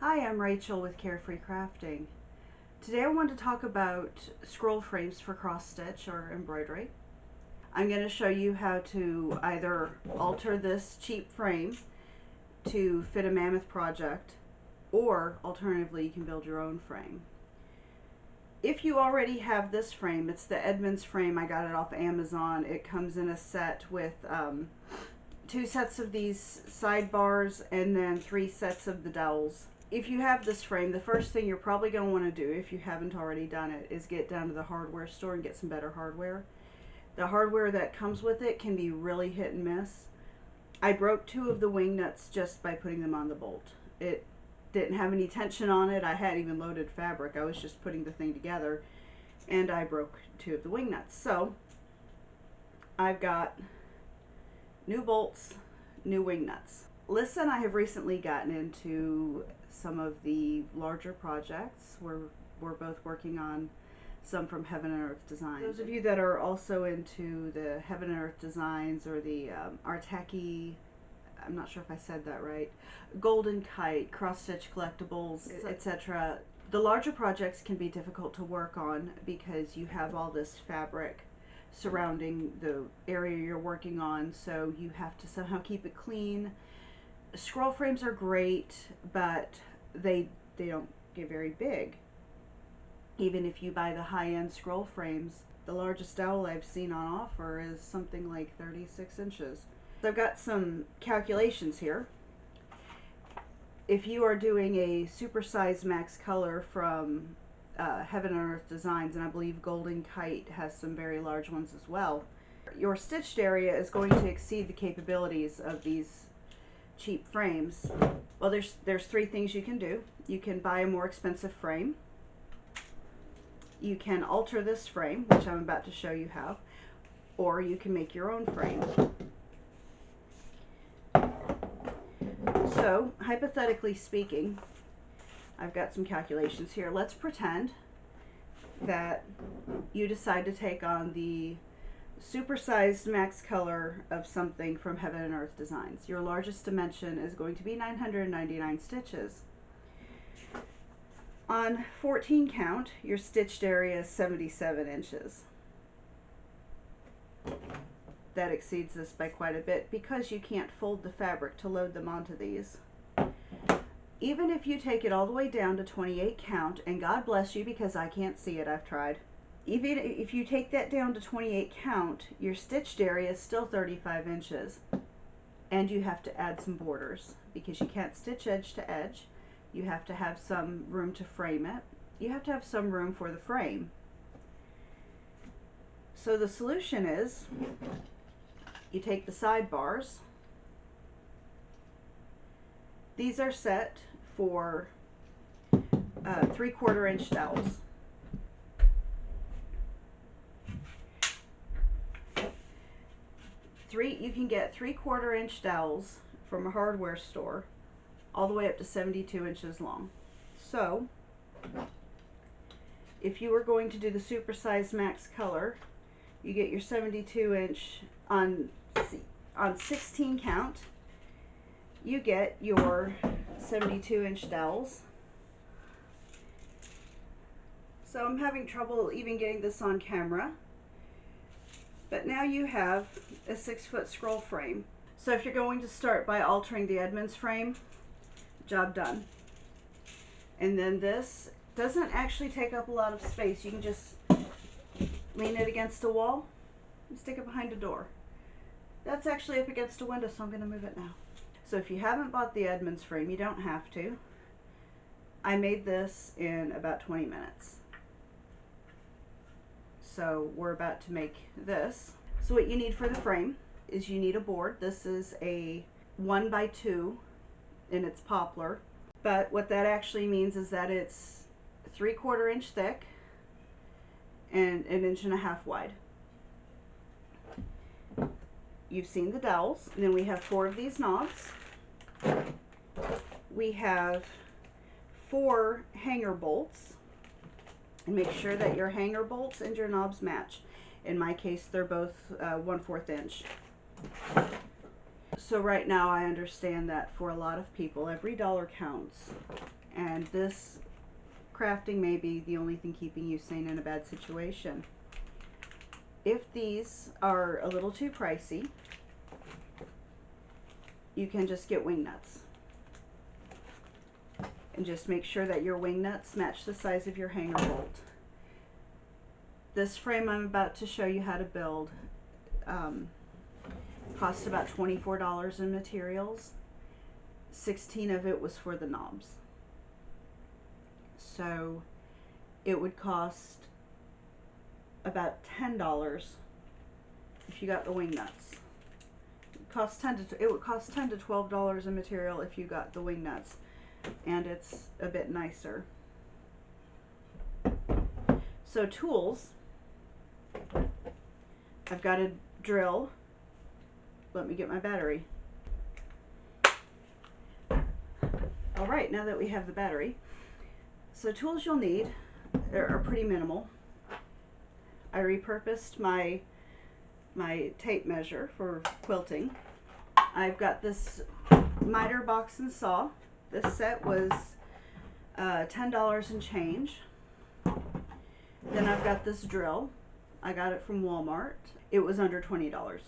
Hi, I'm Rachel with Carefree Crafting. Today I want to talk about scroll frames for cross stitch or embroidery. I'm going to show you how to either alter this cheap frame to fit a mammoth project, or alternatively you can build your own frame. If you already have this frame, it's the Edmonds frame. I got it off Amazon. It comes in a set with 2 sets of these sidebars and then 3 sets of the dowels. If you have this frame, the first thing you're probably going to want to do, if you haven't already done it, is get down to the hardware store and get some better hardware. The hardware that comes with it can be really hit and miss. I broke 2 of the wing nuts just by putting them on the bolt. It didn't have any tension on it. I hadn't even loaded fabric. I was just putting the thing together, and I broke 2 of the wing nuts. So I've got new bolts, new wing nuts. Lisa and I have recently gotten into some of the larger projects. We're both working on some from Heaven and Earth Designs. Those of you that are also into the Heaven and Earth Designs or the Artaki, I'm not sure if I said that right, Golden Kite, cross stitch collectibles, etc. The larger projects can be difficult to work on because you have all this fabric surrounding the area you're working on, so you have to somehow keep it clean. Scroll frames are great, but they don't get very big. Even if you buy the high-end scroll frames, the largest dowel I've seen on offer is something like 36 inches. So I've got some calculations here. If you are doing a supersized max color from Heaven and Earth Designs, and I believe Golden Kite has some very large ones as well, your stitched area is going to exceed the capabilities of these cheap frames. Well, there's 3 things you can do. You can buy a more expensive frame. You can alter this frame, which I'm about to show you how, or you can make your own frame. So, hypothetically speaking, I've got some calculations here. Let's pretend that you decide to take on the supersized max color of something from Heaven and Earth Designs. Your largest dimension is going to be 999 stitches. On 14 count, your stitched area is 77 inches. That exceeds this by quite a bit because you can't fold the fabric to load them onto these. Even if you take it all the way down to 28 count, and God bless you because I can't see it, I've tried. Even if you take that down to 28 count, your stitched area is still 35 inches. And you have to add some borders because you can't stitch edge to edge. You have to have some room to frame it. You have to have some room for the frame. So the solution is you take the sidebars. These are set for 3/4 inch dowels. You can get 3/4 inch dowels from a hardware store all the way up to 72 inches long. So if you were going to do the supersized max color, you get your 72 inch on 16 count. You get your 72 inch dowels. So I'm having trouble even getting this on camera. But now you have a 6-foot scroll frame. So if you're going to start by altering the Edmonds frame, job done. And then this doesn't actually take up a lot of space. You can just lean it against a wall and stick it behind a door. That's actually up against a window, so I'm going to move it now. So if you haven't bought the Edmonds frame, you don't have to. I made this in about 20 minutes. So we're about to make this. So what you need for the frame is you need a board. This is a 1x2 and it's poplar. But what that actually means is that it's 3/4 inch thick and 1.5 inches wide. You've seen the dowels. And then we have 4 of these knobs. We have 4 hanger bolts. And make sure that your hanger bolts and your knobs match. In my case, they're both 1/4 inch. So right now I understand that for a lot of people, every dollar counts. and this crafting may be the only thing keeping you sane in a bad situation. If these are a little too pricey, you can just get wing nuts. And just make sure that your wing nuts match the size of your hanger bolt. This frame I'm about to show you how to build cost about $24 in materials. 16 of it was for the knobs. So it would cost about $10 if you got the wing nuts. It would cost $10 to $12 in material if you got the wing nuts, and it's a bit nicer. So tools, I've got a drill. Let me get my battery. All right, now that we have the battery, so tools you'll need are pretty minimal. I repurposed my tape measure for quilting. I've got this miter box and saw. This set was $10 and change. Then I've got this drill. I got it from Walmart. It was under $20.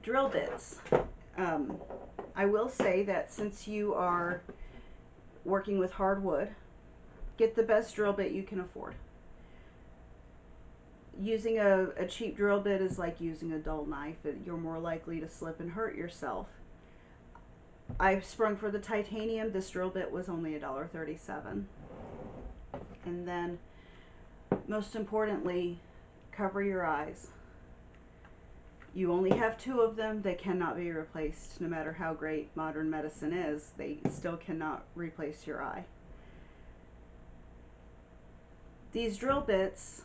Drill bits. I will say that since you are working with hardwood, get the best drill bit you can afford. Using a cheap drill bit is like using a dull knife. You're more likely to slip and hurt yourself. I've sprung for the titanium. This drill bit was only $1.37. And then, most importantly, cover your eyes. You only have 2 of them. They cannot be replaced. No matter how great modern medicine is, they still cannot replace your eye. These drill bits,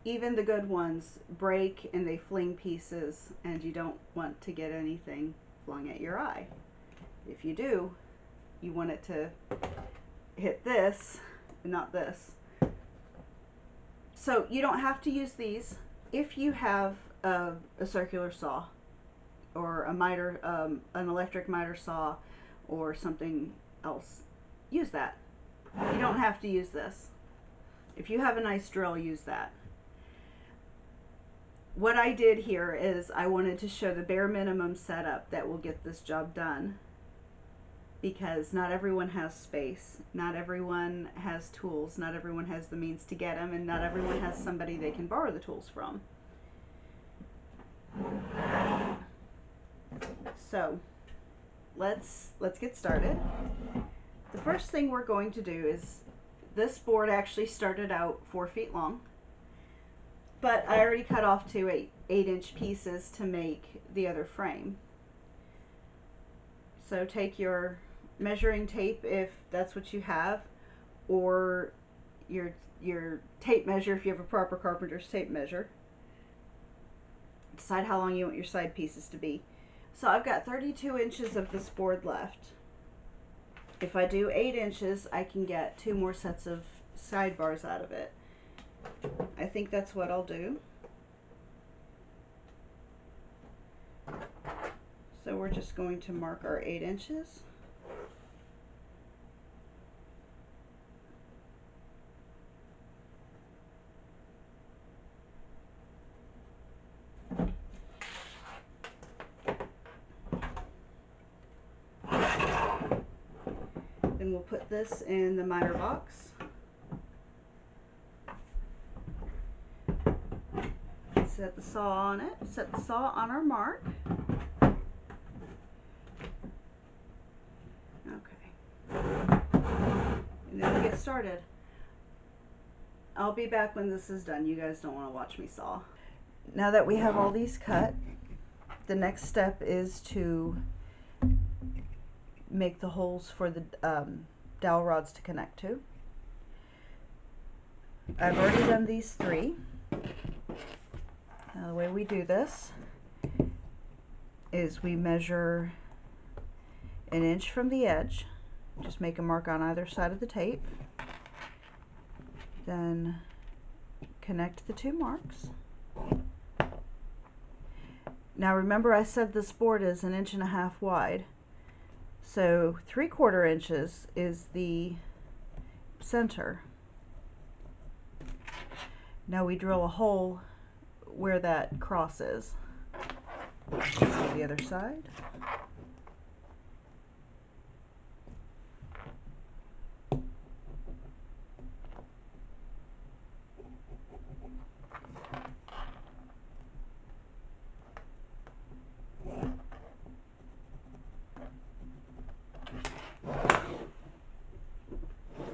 even the good ones, break and they fling pieces, and you don't want to get anything flung at your eye. If you do, you want it to hit this and not this. So you don't have to use these. If you have a circular saw or a miter, an electric miter saw or something else, use that. You don't have to use this. If you have a nice drill, use that. What I did here is I wanted to show the bare minimum setup that will get this job done, because not everyone has space, not everyone has tools, not everyone has the means to get them, and not everyone has somebody they can borrow the tools from. So let's get started. The first thing we're going to do is, this board actually started out 4 feet long, but I already cut off 2 8-inch pieces to make the other frame. So take your measuring tape if that's what you have, or your tape measure if you have a proper carpenter's tape measure. Decide how long you want your side pieces to be. So I've got 32 inches of this board left. If I do 8 inches, I can get 2 more sets of sidebars out of it. I think that's what I'll do. So we're just going to mark our 8 inches. Then we'll put this in the miter box. Set the saw on it. Set the saw on our mark. Okay. And then we get started. I'll be back when this is done. You guys don't want to watch me saw. Now that we have all these cut, the next step is to make the holes for the dowel rods to connect to. I've already done these 3. Now the way we do this is we measure 1 inch from the edge. Just make a mark on either side of the tape. Then connect the 2 marks. Now remember, I said this board is 1.5 inches wide. So 3/4 inches is the center. Now we drill a hole where that cross is. Let's do the other side.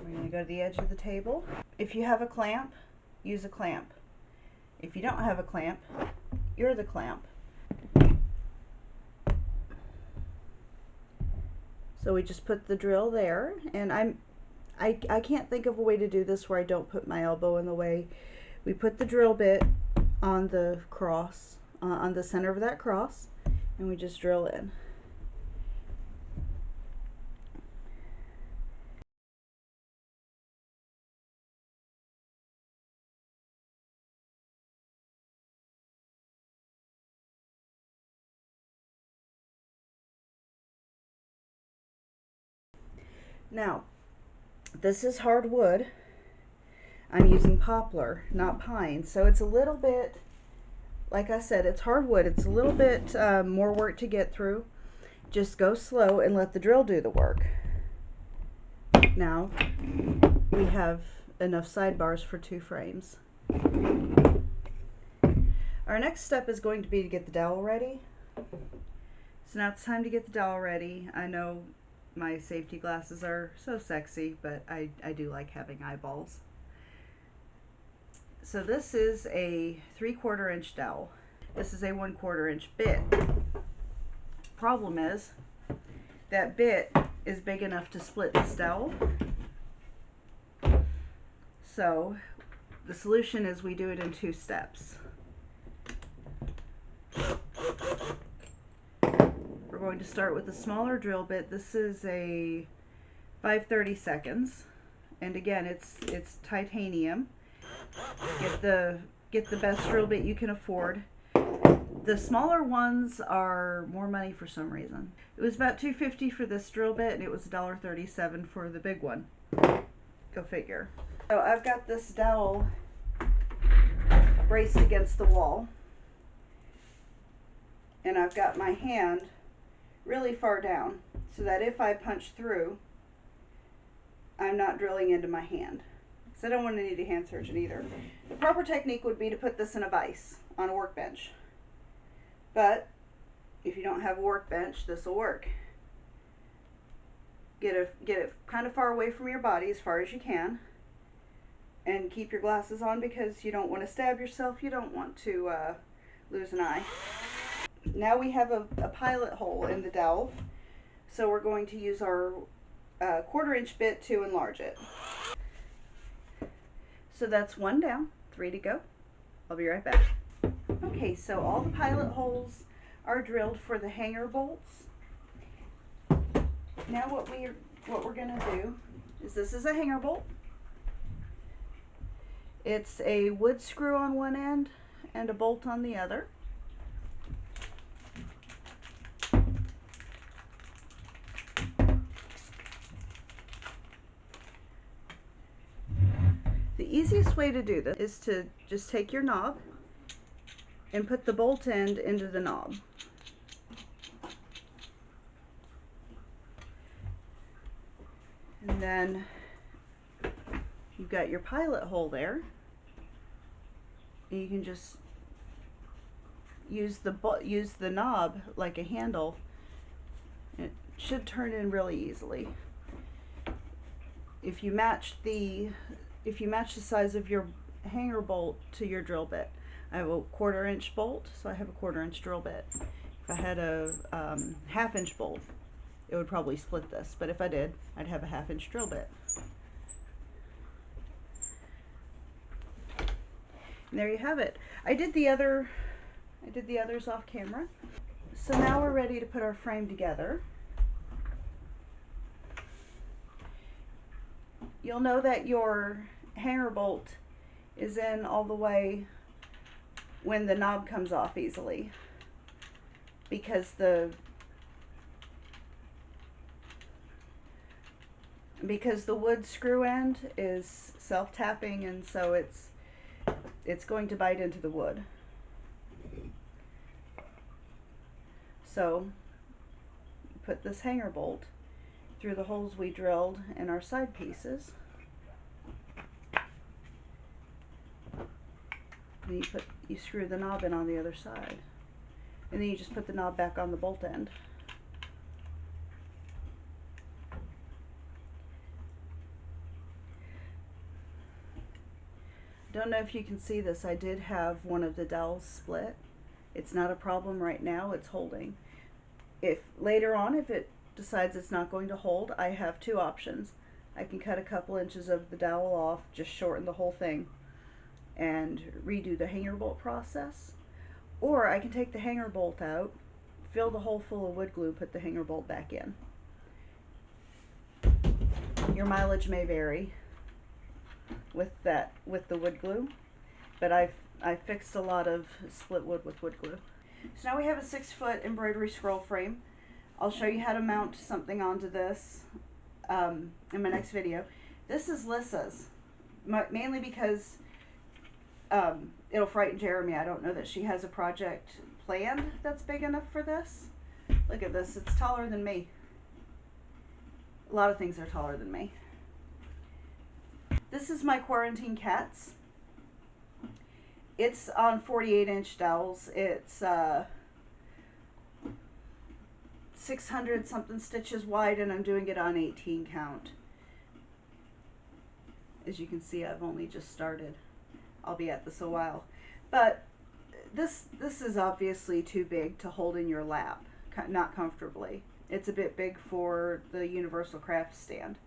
We're going to go to the edge of the table. If you have a clamp, use a clamp. If you don't have a clamp, you're the clamp. So we just put the drill there, and I can't think of a way to do this where I don't put my elbow in the way. We put the drill bit on the cross, on the center of that cross, and we just drill in. Now, this is hardwood. I'm using poplar, not pine, so it's a little bit, like I said, it's hardwood. It's a little bit more work to get through. Just go slow and let the drill do the work. Now, we have enough sidebars for 2 frames. Our next step is going to be to get the dowel ready. So now it's time to get the dowel ready. I know my safety glasses are so sexy, but I do like having eyeballs. So this is a 3/4 inch dowel. This is a 1/4 inch bit. Problem is, that bit is big enough to split this dowel. So the solution is we do it in 2 steps. We're going to start with a smaller drill bit. This is a 5/32, and again, it's titanium. Get the best drill bit you can afford. The smaller ones are more money for some reason. It was about $2.50 for this drill bit, and it was $1.37 for the big one. Go figure. So I've got this dowel braced against the wall, and I've got my hand really far down so that if I punch through, I'm not drilling into my hand. So I don't want to need a hand surgeon either. The proper technique would be to put this in a vise on a workbench. But if you don't have a workbench, this will work. Get it kind of far away from your body, as far as you can, and keep your glasses on because you don't want to stab yourself. You don't want to lose an eye. Now we have a pilot hole in the dowel, so we're going to use our 1/4 inch bit to enlarge it. So that's 1 down, 3 to go. I'll be right back. Okay, so all the pilot holes are drilled for the hanger bolts. Now what we're gonna do is, this is a hanger bolt. It's a wood screw on one end and a bolt on the other. The easiest way to do this is to just take your knob and put the bolt end into the knob. And then you've got your pilot hole there. And you can just use the knob like a handle. It should turn in really easily. If you match the size of your hanger bolt to your drill bit. I have a 1/4 inch bolt, so I have a 1/4 inch drill bit. If I had a 1/2 inch bolt, it would probably split this, but if I did, I'd have a 1/2 inch drill bit. And there you have it. I did the others off camera. So now we're ready to put our frame together. You'll know that your hanger bolt is in all the way when the knob comes off easily, because the because the wood screw end is self-tapping, and so it's going to bite into the wood. So put this hanger bolt through the holes we drilled in our side pieces. Then you screw the knob in on the other side, and then you just put the knob back on the bolt end. Don't know if you can see this. I did have one of the dowels split. It's not a problem right now. It's holding. If later on, if it decides it's not going to hold, I have two options. I can cut a couple inches of the dowel off, just shorten the whole thing, and redo the hanger bolt process. Or I can take the hanger bolt out, fill the hole full of wood glue, put the hanger bolt back in. Your mileage may vary with the wood glue, but I've fixed a lot of split wood with wood glue. So now we have a 6-foot embroidery scroll frame. I'll show you how to mount something onto this in my next video. This is Lissa's, mainly because it'll frighten Jeremy. I don't know that she has a project planned that's big enough for this. Look at this, it's taller than me. A lot of things are taller than me. This is my quarantine cats. It's on 48-inch dowels. It's 600 something stitches wide, and I'm doing it on 18 count. As you can see, I've only just started. I'll be at this a while. But this is obviously too big to hold in your lap, not comfortably. It's a bit big for the universal craft stand.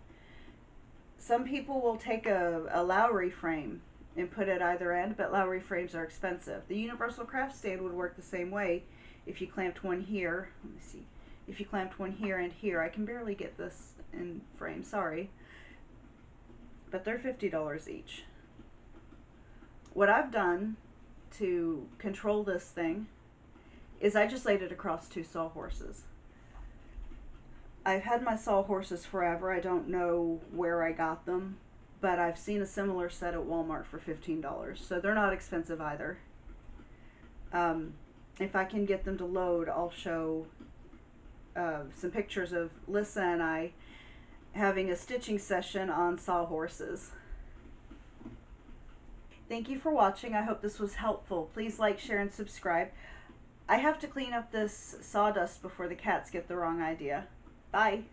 Some people will take a Lowry frame and put it at either end, but Lowry frames are expensive. The universal craft stand would work the same way if you clamped one here. Let me see. If you clamped one here and here. I can barely get this in frame, sorry. But they're $50 each. What I've done to control this thing is I just laid it across 2 sawhorses. I've had my sawhorses forever. I don't know where I got them, but I've seen a similar set at Walmart for $15, so they're not expensive either. If I can get them to load, I'll show some pictures of Lissa and I having a stitching session on sawhorses. Thank you for watching. I hope this was helpful. Please like, share, and subscribe. I have to clean up this sawdust before the cats get the wrong idea. Bye.